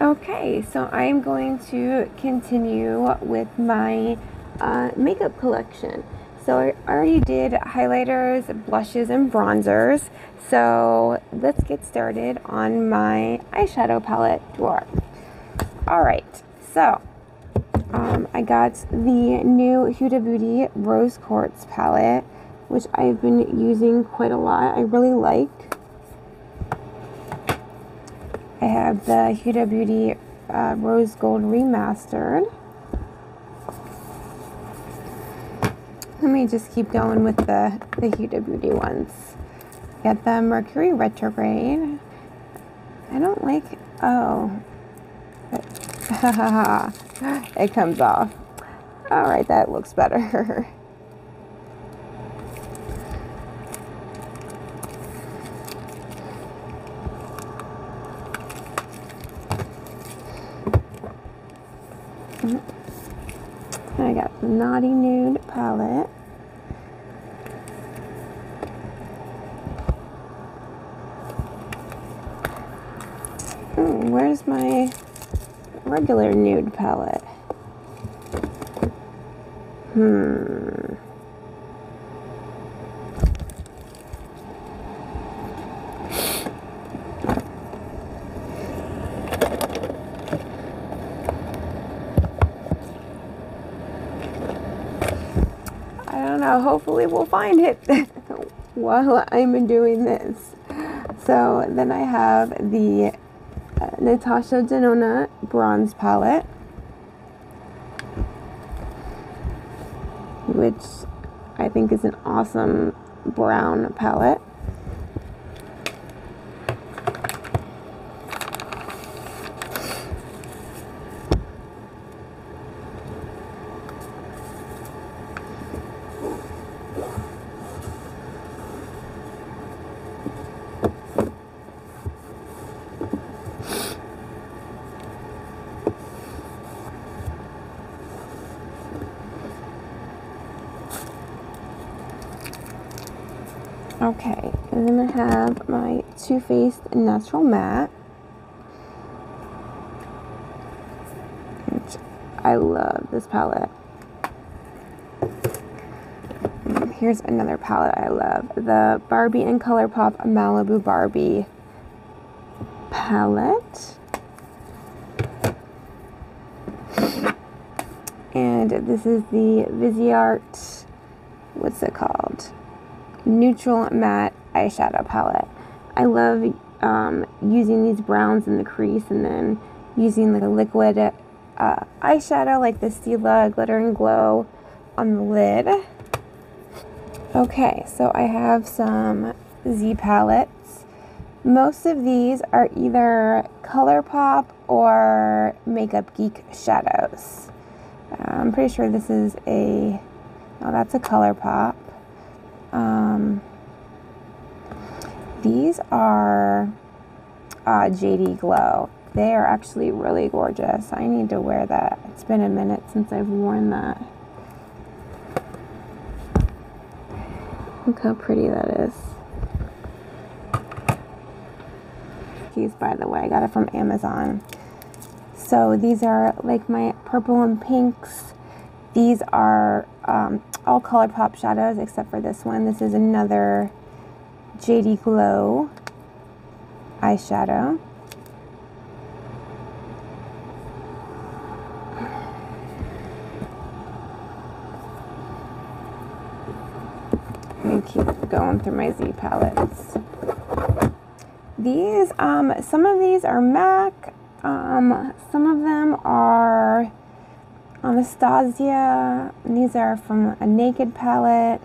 Okay, so I'm going to continue with my makeup collection. So I already did highlighters, blushes, and bronzers. So let's get started on my eyeshadow palette drawer. Alright, so I got the new Huda Beauty Rose Quartz palette, which I've been using quite a lot. I really like. I have the Huda Beauty Rose Gold Remastered. Let me just keep going with the Huda Beauty ones. Got the Mercury Retrograde. I don't like, it comes off. Alright, that looks better. I got the Naughty Nude palette. Where's my regular nude palette? Hopefully we'll find it while I'm doing this. So then I have the Natasha Denona bronze palette, which I think is an awesome brown palette. Okay, and then I have my Too Faced Natural Matte, which I love this palette. Here's another palette I love, the Barbie and ColourPop Malibu Barbie palette. And this is the Viseart, what's it called? Neutral Matte Eyeshadow Palette. I love using these browns in the crease and then using like a liquid eyeshadow like the Stila Glitter and Glow on the lid. Okay, so I have some Z palettes. Most of these are either ColourPop or Makeup Geek shadows. I'm pretty sure this is oh, that's a ColourPop. These are JD Glow. They are actually really gorgeous. I need to wear that. It's been a minute since I've worn that. Look how pretty that is. These, by the way, I got it from Amazon. So these are like my purple and pinks. These are all ColourPop shadows except for this one. This is another JD Glow eyeshadow. Let me keep going through my Z palettes. These, some of these are MAC, some of them are Anastasia, and these are from a Naked palette.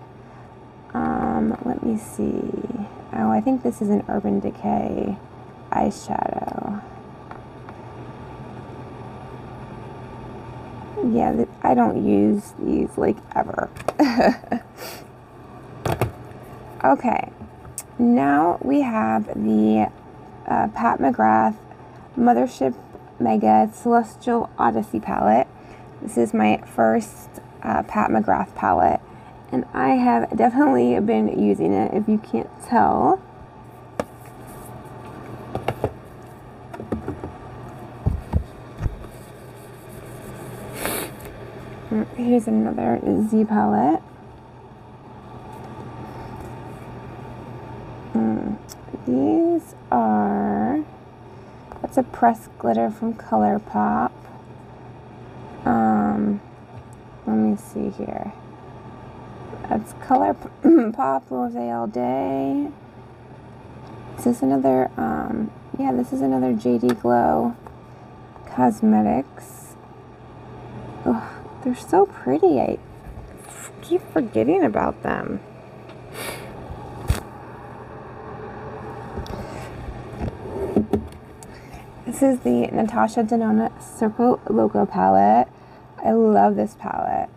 Let me see. Oh, I think this is an Urban Decay eyeshadow. Yeah, I don't use these like ever. Okay, now we have the Pat McGrath Mothership Mega Celestial Odyssey palette. This is my first Pat McGrath palette, and I have definitely been using it, if you can't tell. Here's another Z palette. These are, that's a pressed glitter from ColourPop. Let me see here. That's ColourPop Rose All Day. This is another, yeah, this is another JD Glow Cosmetics. Oh, they're so pretty. I keep forgetting about them. This is the Natasha Denona Circle Logo palette. I love this palette.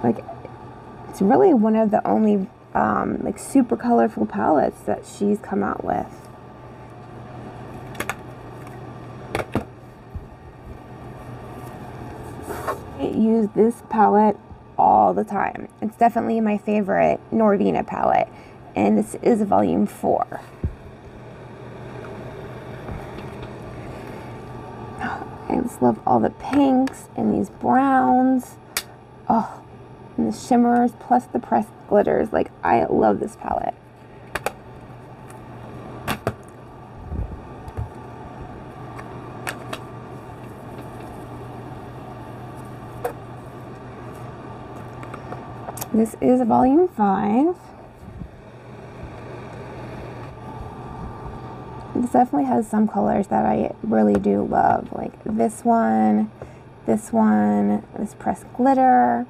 Like, it's really one of the only like super colorful palettes that she's come out with. I use this palette all the time. It's definitely my favorite Norvina palette, and this is volume 4. I just love all the pinks and these browns. Oh, and the shimmers plus the pressed glitters. Like, I love this palette. This is volume 5. This definitely has some colors that I really do love, like this one, this pressed glitter,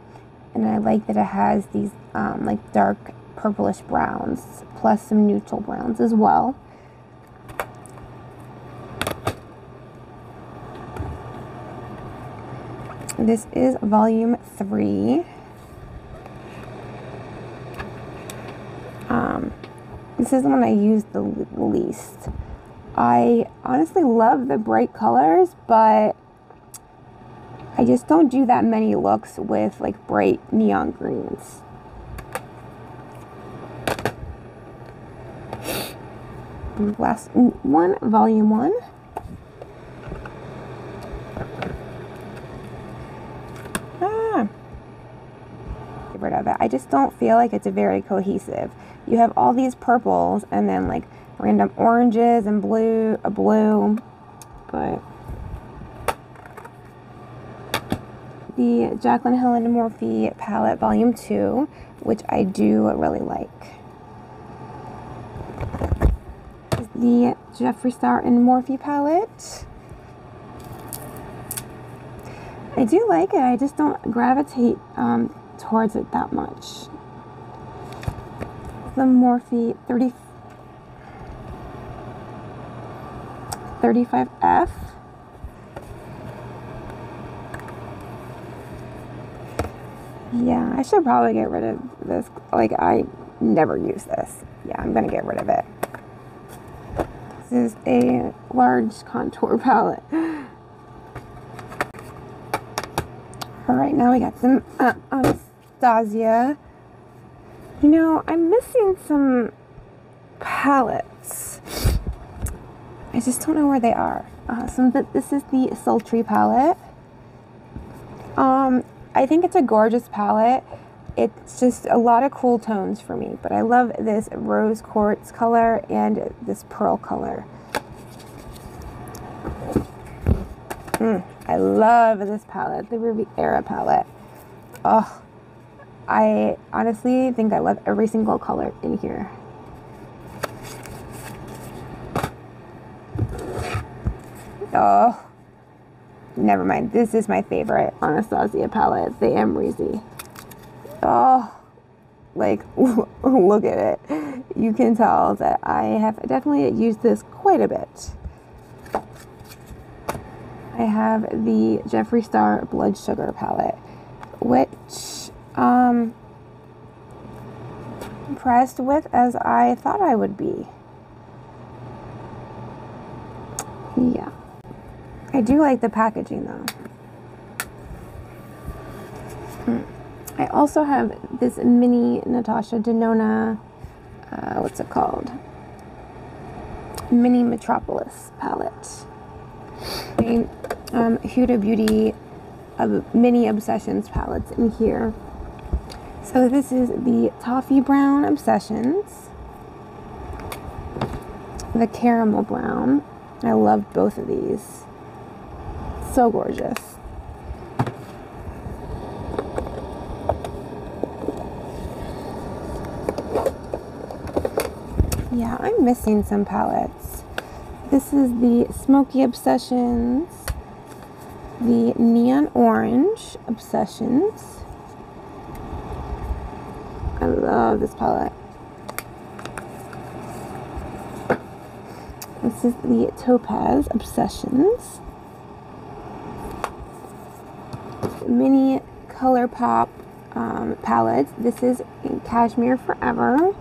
and I like that it has these like dark purplish browns plus some neutral browns as well. This is volume 3. This is the one I use the least. I honestly love the bright colors, but I just don't do that many looks with like bright neon greens. Last one, volume 1. Get rid of it. I just don't feel like it's very cohesive. You have all these purples and then like random oranges and blue, but the Jaclyn Hill & Morphe palette volume 2, which I do really like. The Jeffree Star & Morphe palette. I do like it, I just don't gravitate towards it that much. The Morphe 35F. Yeah, I should probably get rid of this. Like, I never use this. Yeah, I'm gonna get rid of it. This is a large contour palette. Alright, now we got some Anastasia. You know, I'm missing some palettes. I just don't know where they are. This is the Sultry Palette. I think it's a gorgeous palette. It's just a lot of cool tones for me, but I love this rose quartz color and this pearl color. I love this palette, the Riviera palette. Oh, I honestly think I love every single color in here. Oh, never mind. This is my favorite Anastasia palette, the Amrezy. Oh, like, look at it. You can tell that I have definitely used this quite a bit. I have the Jeffree Star Blood Sugar palette, which impressed with as I thought I would be. Yeah. I do like the packaging though. I also have this mini Natasha Denona, what's it called? Mini Metropolis palette. Huda Beauty Mini Obsessions palettes in here. So this is the Toffee Brown Obsessions, the Caramel Brown. I love both of these. So gorgeous. Yeah, I'm missing some palettes. This is the Smoky Obsessions, the Neon Orange Obsessions. I love this palette. This is the Topaz Obsessions. Mini Color Pop palette. This is in Cashmere Forever.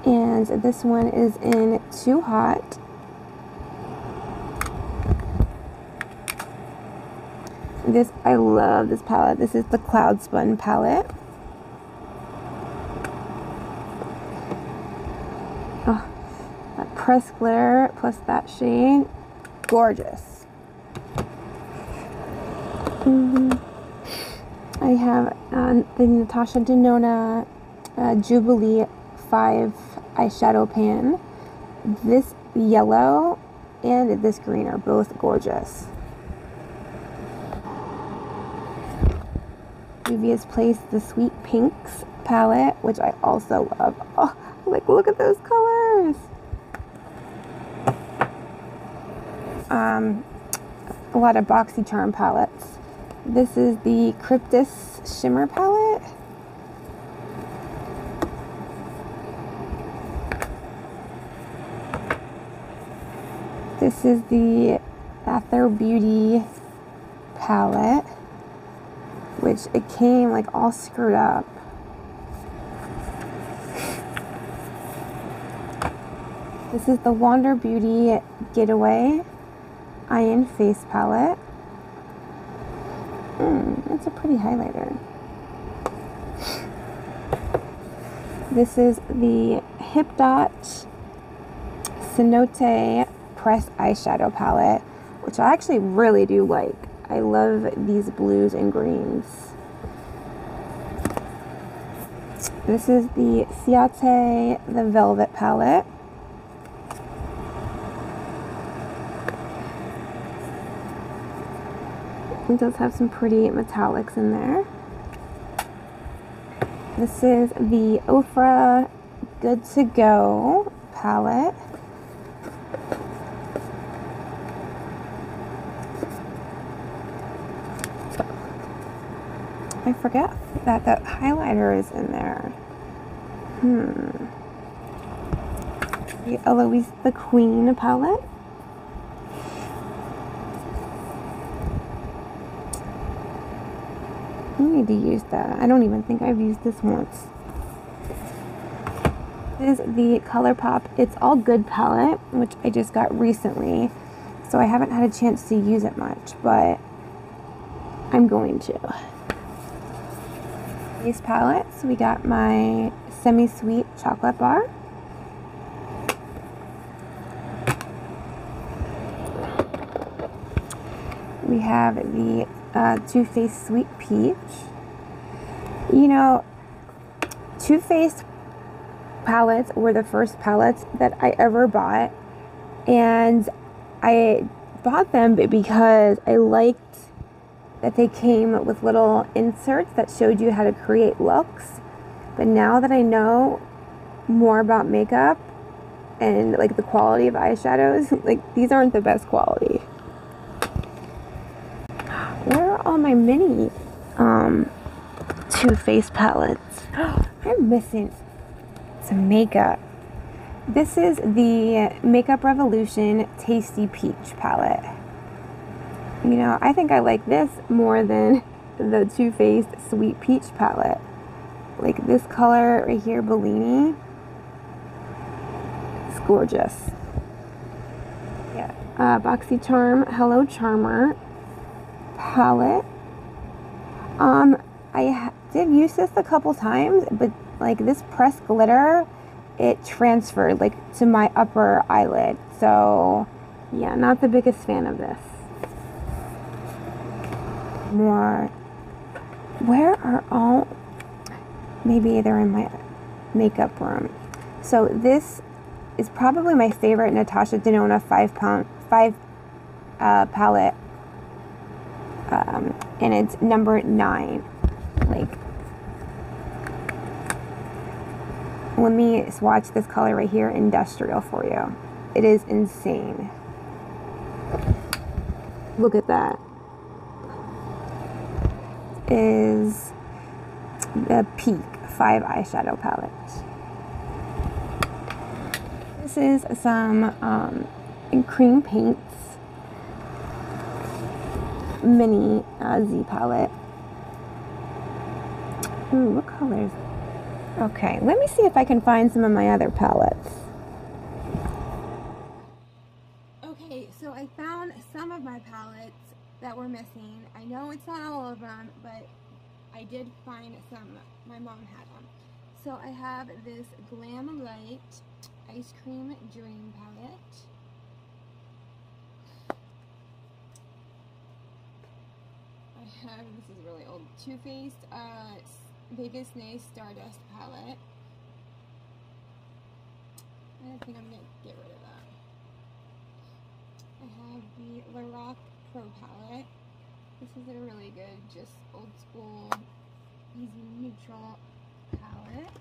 And this one is in Too Hot. This, I love this palette. This is the Cloud Spun palette. Oh, that pressed glitter plus that shade. Gorgeous. I have the Natasha Denona Jubilee 5 eyeshadow pan. This yellow and this green are both gorgeous. Juvia's Place, the Sweet Pinks palette, which I also love. Oh, like, look at those colors. A lot of BoxyCharm palettes. This is the Cryptus Shimmer palette. This is the Ather Beauty palette, which it came like all screwed up. This is the Wander Beauty Getaway Iron Face palette. That's a pretty highlighter. This is the Hip Dot Cenote Press Eyeshadow palette, which I actually really do like. I love these blues and greens. This is the Ciate, the Velvet palette. It does have some pretty metallics in there. This is the Ofra Good to Go palette. I forget that that highlighter is in there. The Eloise the Queen palette. I need to use that. I don't even think I've used this once. This is the ColourPop It's All Good palette, which I just got recently. So I haven't had a chance to use it much, but I'm going to. These palettes, we got my Semi-Sweet Chocolate Bar. We have the Too Faced Sweet Peach. You know, Too Faced palettes were the first palettes that I ever bought, and I bought them because I liked that they came with little inserts that showed you how to create looks. But now that I know more about makeup and like the quality of eyeshadows, like these aren't the best quality. Where are all my mini Too Faced palettes? I'm missing some makeup. This is the Makeup Revolution Tasty Peach palette. You know, I think I like this more than the Too Faced Sweet Peach palette. Like this color right here, Bellini. It's gorgeous. Yeah, BoxyCharm Hello Charmer palette. I did use this a couple times, but like this pressed glitter, it transferred like to my upper eyelid. So Yeah, not the biggest fan of this. More. Where are all? Maybe they're in my makeup room. So this is probably my favorite Natasha Denona 5 palette. And it's number 9. Like, let me swatch this color right here, Industrial, for you. It is insane. Look at that. Is the Peak 5 eyeshadow palette. This is some cream paints mini Z palette. Ooh, what colors? Okay, let me see if I can find some of my other palettes. Okay, so I found some of my palettes that were missing. I know it's not all of them, but I did find some. My mom had them. So I have this Glam Light Ice Cream Dream palette. I have, this is really old, Too Faced Vegas Nay Stardust palette. I think I'm going to get rid of that. I have the Lorac Pro palette. This is a really good, just old school, easy neutral palette.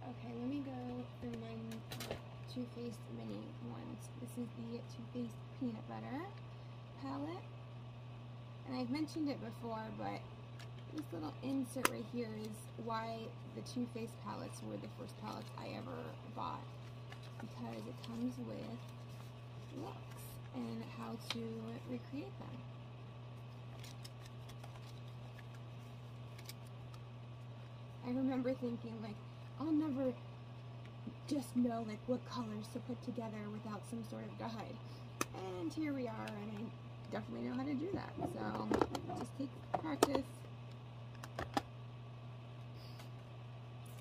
Okay, let me go through my Too Faced mini ones. This is the Too Faced Peanut Butter palette. And I've mentioned it before, but this little insert right here is why the Too Faced palettes were the first palettes I ever bought. Because it comes with looks and how to recreate them. I remember thinking, like, I'll never just know like what colors to put together without some sort of guide. And here we are, and I definitely know how to do that. So just take practice.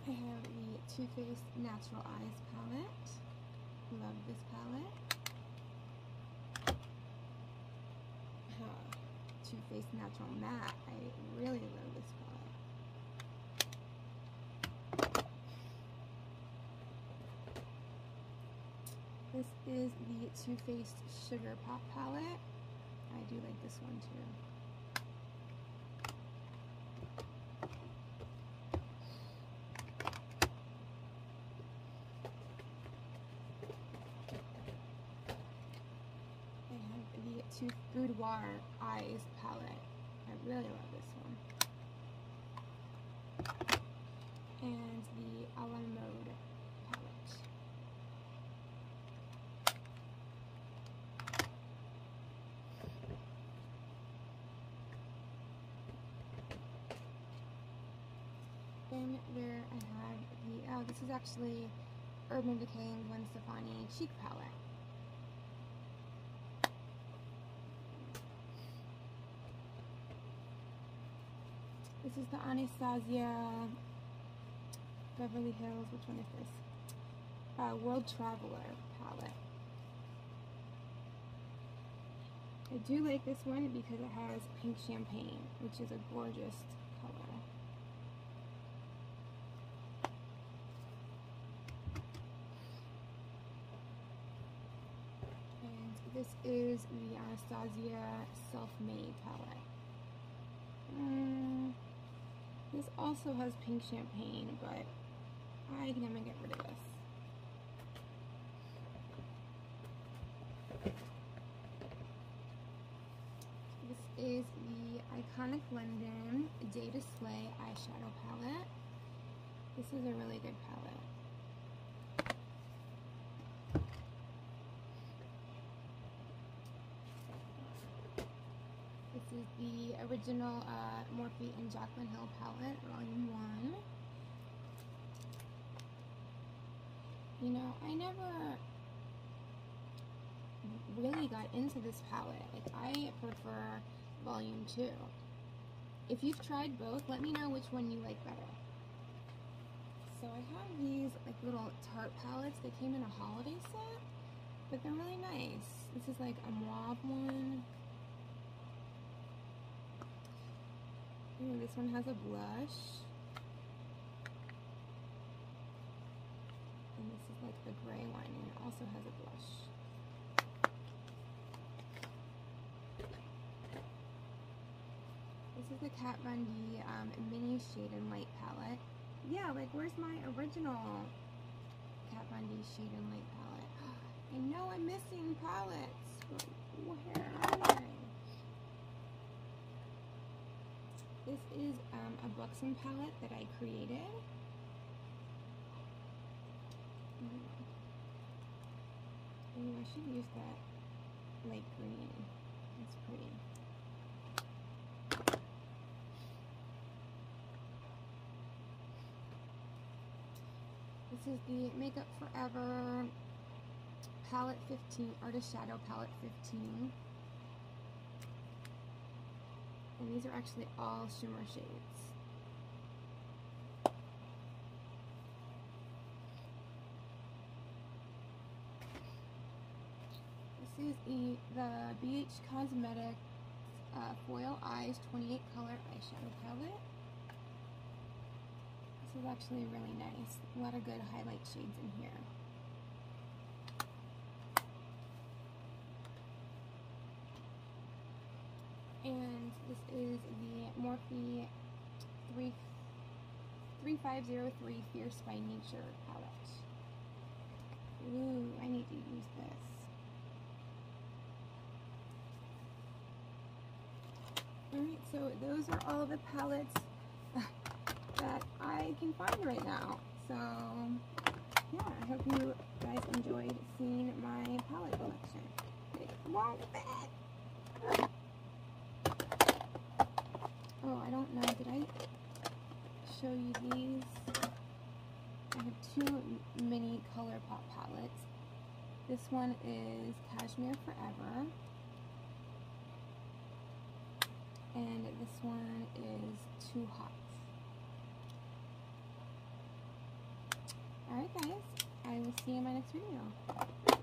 I have the Too Faced Natural Eyes palette. Love this palette. Too Faced Natural Matte. I really love this palette. This is the Too Faced Sugar Pop palette. I do like this one too. To Boudoir Eyes palette. I really love this one. And the A La Mode palette. Then there I have the, oh, this is actually Urban Decay's Gwen Stefani Cheek palette. This is the Anastasia Beverly Hills, which one is this? World Traveler palette. I do like this one because it has pink champagne, which is a gorgeous color. And this is the Anastasia Self-Made palette. This also has pink champagne, but I think I'm gonna get rid of this. This is the Iconic London Day to Slay eyeshadow palette. This is a really good palette. This is the original Morphe and Jaclyn Hill palette, Volume 1. You know, I never really got into this palette. Like, I prefer Volume 2. If you've tried both, let me know which one you like better. So I have these like little Tarte palettes. They came in a holiday set, but they're really nice. This is like a mauve one. Ooh, this one has a blush. And this is like the gray one, and it also has a blush. This is the Kat Von D Mini Shade and Light palette. Yeah, like where's my original Kat Von D Shade and Light palette? I know I'm missing palettes, but where are they? This is a Buxom palette that I created. Ooh, I should use that light green. It's pretty. This is the Makeup Forever Palette 15, Artist Shadow Palette 15. And these are actually all shimmer shades. This is the BH Cosmetics Foil Eyes 28 color eyeshadow palette. This is actually really nice. A lot of good highlight shades in here. And this is the Morphe 3503 Fierce by Nature palette. Ooh, I need to use this. Alright, so those are all the palettes that I can find right now. So, yeah, I hope you guys enjoyed seeing my palette collection. It won't fit. Oh, I don't know, did I show you these? I have two mini ColourPop palettes. This one is Cashmere Forever. And this one is Too Hot. Alright guys, I will see you in my next video.